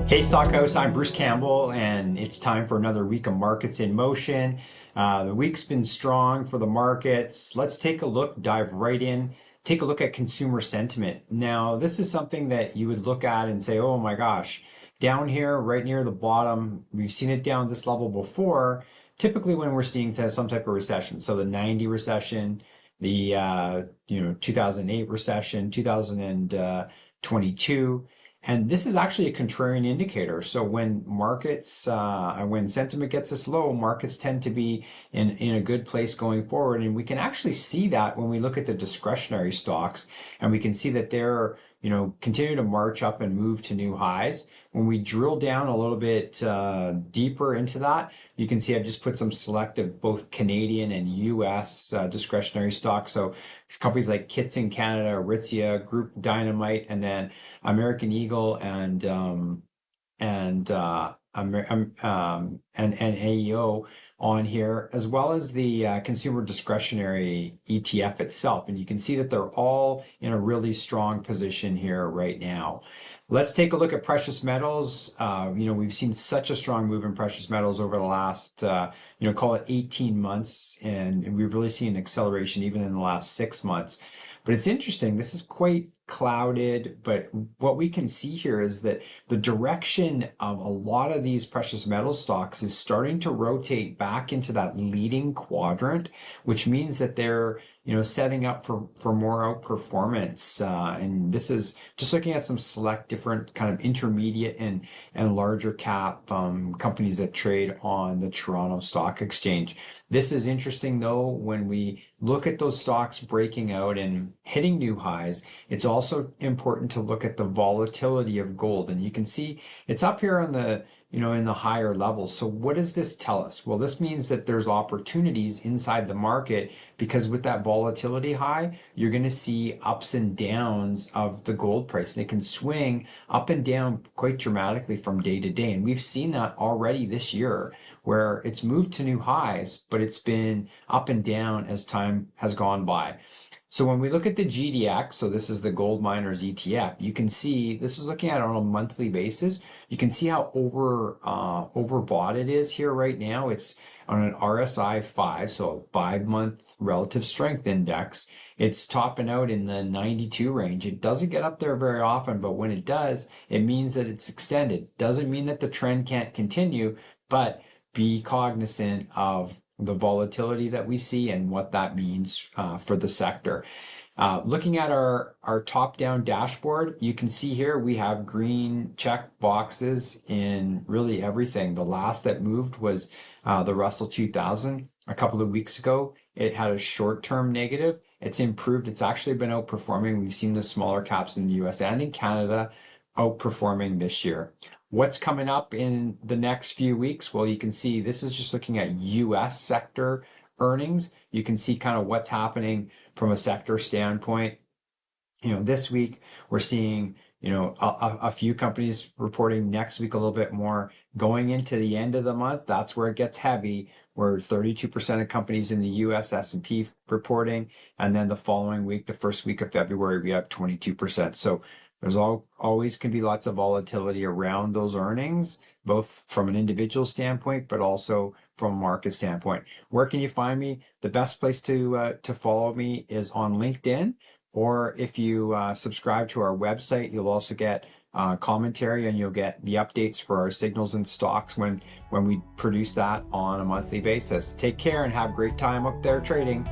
Hey Stockhouse, I'm Bruce Campbell, and it's time for another week of markets in motion. The week's been strong for the markets. Let's take a look, dive right in, take a look at consumer sentiment. Now, this is something that you would look at and say, oh my gosh, down here, right near the bottom, we've seen it down this level before, typically when we're seeing some type of recession. So the 90 recession, the 2008 recession, 2022. And this is actually a contrarian indicator. So when when sentiment gets this low, markets tend to be in a good place going forward. And we can actually see that when we look at the discretionary stocks, and we can see that they're, continue to march up and move to new highs. When we drill down a little bit deeper into that, you can see I've just put some selective both Canadian and U.S. Discretionary stocks. So companies like Kits in Canada, Aritzia, Group Dynamite, and then American Eagle and AEO on here, as well as the consumer discretionary ETF itself. And you can see that they're all in a really strong position here right now. Let's take a look at precious metals. We've seen such a strong move in precious metals over the last, call it 18 months. And we've really seen an acceleration even in the last 6 months. But it's interesting, this is quite clouded, but what we can see here is that the direction of a lot of these precious metal stocks is starting to rotate back into that leading quadrant, which means that they're setting up for more outperformance. And this is just looking at some select different kind of intermediate and larger cap companies that trade on the Toronto Stock Exchange. This is interesting though, when we look at those stocks breaking out and hitting new highs, it's also important to look at the volatility of gold. And you can see it's up here on the, in the higher levels. So what does this tell us? Well, this means that there's opportunities inside the market, because with that volatility high, you're going to see ups and downs of the gold price. They can swing up and down quite dramatically from day to day. And we've seen that already this year, where it's moved to new highs, but it's been up and down as time has gone by. So when we look at the GDX, so this is the gold miners ETF, you can see, this is looking at it on a monthly basis. You can see how overbought it is here right now. It's on an RSI 5, so a 5-month relative strength index. It's topping out in the 92 range. It doesn't get up there very often, but when it does, it means that it's extended. Doesn't mean that the trend can't continue, but be cognizant of the volatility that we see and what that means for the sector. Looking at our top-down dashboard, you can see here we have green check boxes in really everything. The last that moved was the Russell 2000 a couple of weeks ago. It had a short-term negative. It's improved. It's actually been outperforming. We've seen the smaller caps in the U.S. and in Canada outperforming this year. What's coming up in the next few weeks? Well, you can see this is just looking at U.S. sector earnings. You can see kind of what's happening from a sector standpoint. This week we're seeing, a few companies reporting. Next week a little bit more. Going into the end of the month, that's where it gets heavy, where 32% of companies in the U.S. S&P reporting. And then the following week, the first week of February, we have 22%. So there's always can be lots of volatility around those earnings, both from an individual standpoint, but also from a market standpoint. Where can you find me? The best place to follow me is on LinkedIn, or if you subscribe to our website, you'll also get commentary, and you'll get the updates for our signals and stocks when we produce that on a monthly basis. Take care and have a great time up there trading.